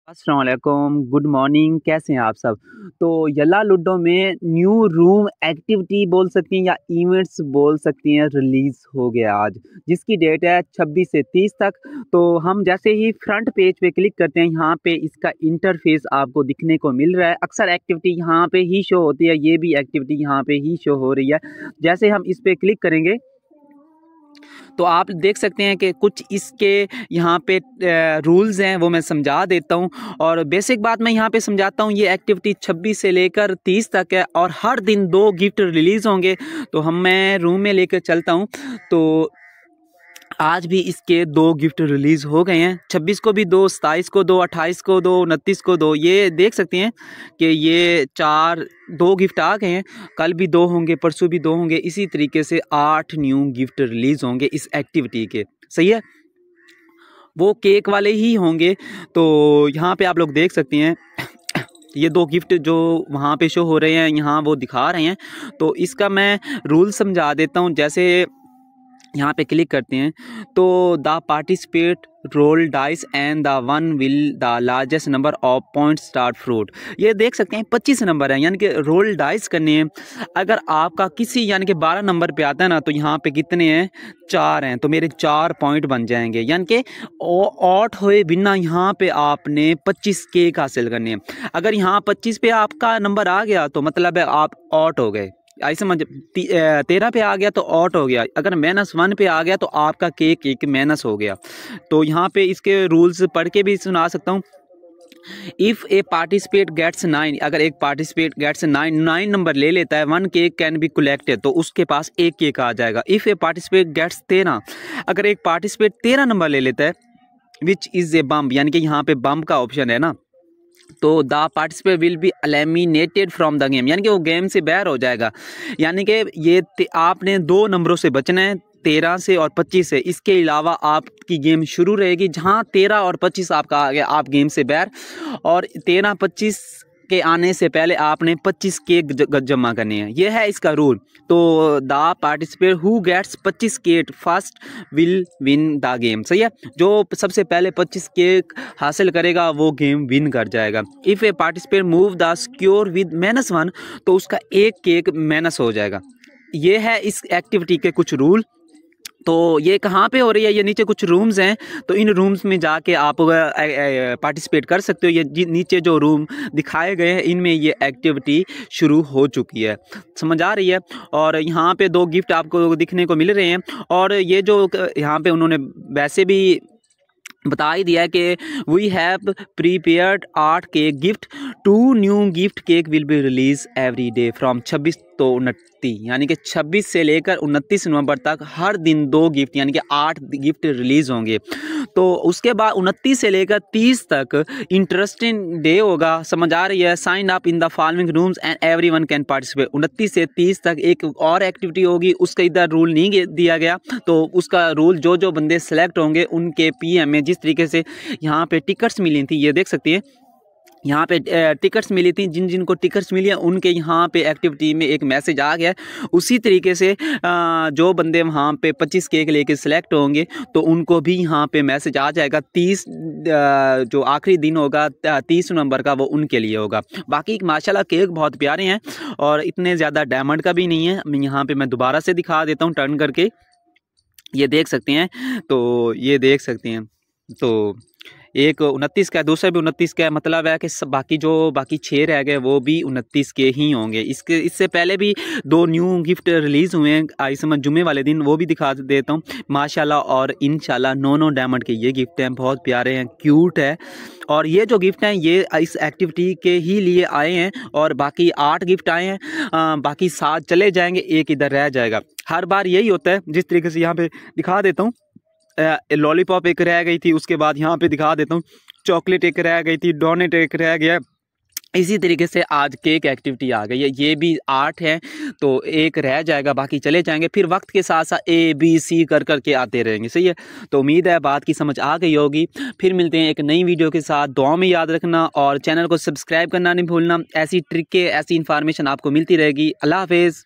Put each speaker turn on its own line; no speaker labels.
अस्सलाम वालेकुम, good morning, कैसे हैं आप सब? तो यल्ला लूडो में न्यू रूम एक्टिविटी बोल सकती हैं या इवेंट्स बोल सकती हैं रिलीज़ हो गया आज, जिसकी डेट है 26 से 30 तक। तो हम जैसे ही फ्रंट पेज पे क्लिक करते हैं, यहाँ पे इसका इंटरफ़ेस आपको दिखने को मिल रहा है। अक्सर एक्टिविटी यहाँ पे ही शो होती है, ये भी एक्टिविटी यहाँ पे ही शो हो रही है। जैसे हम इस पे क्लिक करेंगे तो आप देख सकते हैं कि कुछ इसके यहाँ पे रूल्स हैं, वो मैं समझा देता हूँ। और बेसिक बात मैं यहाँ पे समझाता हूँ। ये एक्टिविटी 26 से लेकर 30 तक है और हर दिन 2 गिफ्ट रिलीज़ होंगे। तो मैं रूम में लेकर चलता हूँ। तो आज भी इसके 2 गिफ्ट रिलीज़ हो गए हैं। 26 को भी 2, 27 को 2, 28 को 2, 29 को 2। ये देख सकते हैं कि ये 2 गिफ्ट आ गए हैं। कल भी 2 होंगे, परसों भी 2 होंगे। इसी तरीके से 8 न्यू गिफ्ट रिलीज़ होंगे इस एक्टिविटी के। सही है? वो केक वाले ही होंगे। तो यहाँ पे आप लोग देख सकते हैं ये 2 गिफ्ट जो वहाँ पे शो हो रहे हैं, यहाँ वो दिखा रहे हैं। तो इसका मैं रूल समझा देता हूँ। जैसे यहाँ पे क्लिक करते हैं तो the participate roll dice and the one will the largest number of point start fruit. ये देख सकते हैं 25 नंबर है, यानी कि रोल डाइस करने हैं। अगर आपका किसी यानी कि 12 नंबर पे आता है ना, तो यहाँ पे कितने हैं? 4 हैं। तो मेरे 4 पॉइंट बन जाएंगे, यानी कि आउट हुए बिना यहाँ पे आपने 25 केक हासिल करने हैं। अगर यहाँ 25 पे आपका नंबर आ गया तो मतलब है आप आउट हो गए। ऐसे समझ 13 पे आ गया तो आउट हो गया। अगर -1 पे आ गया तो आपका केक एक माइनस हो गया। तो यहाँ पे इसके रूल्स पढ़ के भी सुना सकता हूँ। इफ़ ए पार्टिसिपेट गेट्स 9, अगर एक पार्टिसिपेट गेट्स 9 नंबर ले लेता है, 1 केक कैन बी कलेक्टेड, तो उसके पास 1 केक आ जाएगा। इफ़ ए पार्टिसिपेट गेट्स 13, अगर एक पार्टिसिपेट 13 नंबर ले लेता है, विच इज़ ए बम्प, यानी कि यहाँ पे बम्प का ऑप्शन है ना, तो the participate will be eliminated from the game, यानी कि वो गेम से बाहर हो जाएगा। यानी कि ये आपने 2 नंबरों से बचना है, 13 से और 25 से। इसके अलावा आपकी गेम शुरू रहेगी। जहाँ 13 और 25 आपका आ गया, आप गेम से बाहर। और 13-25 के आने से पहले आपने 25 केक जमा करने हैं। ये है इसका रूल। तो the participate who gets 25 cake first will win the game. सही है? जो सबसे पहले 25 केक हासिल करेगा वो गेम विन कर जाएगा। If A participate move the square with -1, तो उसका 1 केक माइनस हो जाएगा। ये है इस एक्टिविटी के कुछ रूल। तो ये कहाँ पे हो रही है? ये नीचे कुछ रूम्स हैं, तो इन रूम्स में जाके आप पार्टिसिपेट कर सकते हो। ये नीचे जो रूम दिखाए गए हैं, इनमें ये एक्टिविटी शुरू हो चुकी है। समझ आ रही है? और यहाँ पे 2 गिफ्ट आपको दिखने को मिल रहे हैं। और ये जो यहाँ पे उन्होंने वैसे भी बता ही दिया है कि we have prepared 8 cake gift, 2 new gift cake will be release every day from 26 to 29, यानी कि 26 से लेकर 29 नवंबर तक हर दिन 2 गिफ्ट यानी कि 8 गिफ्ट रिलीज़ होंगे। तो उसके बाद 29 से लेकर 30 तक इंटरेस्टिंग डे होगा। समझ आ रही है? Sign up in the following rooms and everyone can participate. 29 से 30 तक एक और एक्टिविटी होगी, उसका इधर रूल नहीं दिया गया। तो उसका रूल जो बंदे सेलेक्ट होंगे उनके पीएम में, जिस तरीके से यहाँ पे टिकट्स मिली थी, ये देख सकती है यहाँ पे टिकट्स मिली थी, जिन को टिकट्स मिली हैं उनके यहाँ पे एक्टिविटी में एक मैसेज आ गया है। उसी तरीके से जो बंदे वहाँ पे 25 केक लेके सिलेक्ट होंगे तो उनको भी यहाँ पे मैसेज आ जाएगा। 30 जो आखिरी दिन होगा 30 नवंबर का, वो उनके लिए होगा। बाकी माशाल्लाह केक बहुत प्यारे हैं और इतने ज़्यादा डायमंड का भी नहीं है। यहाँ पे मैं दोबारा से दिखा देता हूँ टर्न करके, ये देख सकते हैं। तो ये देख सकते हैं, तो एक 29 का है, दूसरा भी 29 का है। मतलब है कि सब बाकी 6 रह गए वो भी 29 के ही होंगे। इससे पहले भी 2 न्यू गिफ्ट रिलीज़ हुए हैं आई समझ जुम्मे वाले दिन, वो भी दिखा देता हूँ माशाल्लाह। और इंशाल्लाह 9 डायमंड के ये गिफ्ट हैं, बहुत प्यारे हैं, क्यूट है। और ये जो गिफ्ट हैं ये इस एक्टिविटी के ही लिए आए हैं। और बाकी 8 गिफ्ट आए हैं, बाकी 7 चले जाएंगे, एक इधर रह जाएगा। हर बार यही होता है। जिस तरीके से यहाँ पे दिखा देता हूँ, लॉलीपॉप एक रह गई थी, उसके बाद यहाँ पे दिखा देता हूँ चॉकलेट एक रह गई थी, डोनेट एक रह गया। इसी तरीके से आज केक एक्टिविटी आ गई है। ये भी 8 है, तो एक रह जाएगा, बाकी चले जाएंगे। फिर वक्त के साथ साथ ABC कर के आते रहेंगे। सही है? तो उम्मीद है बात की समझ आ गई होगी। फिर मिलते हैं एक नई वीडियो के साथ। दुआ में याद रखना और चैनल को सब्सक्राइब करना नहीं भूलना। ऐसी ट्रिकें, ऐसी इन्फॉर्मेशन आपको मिलती रहेगी। अल्लाह हाफिज़।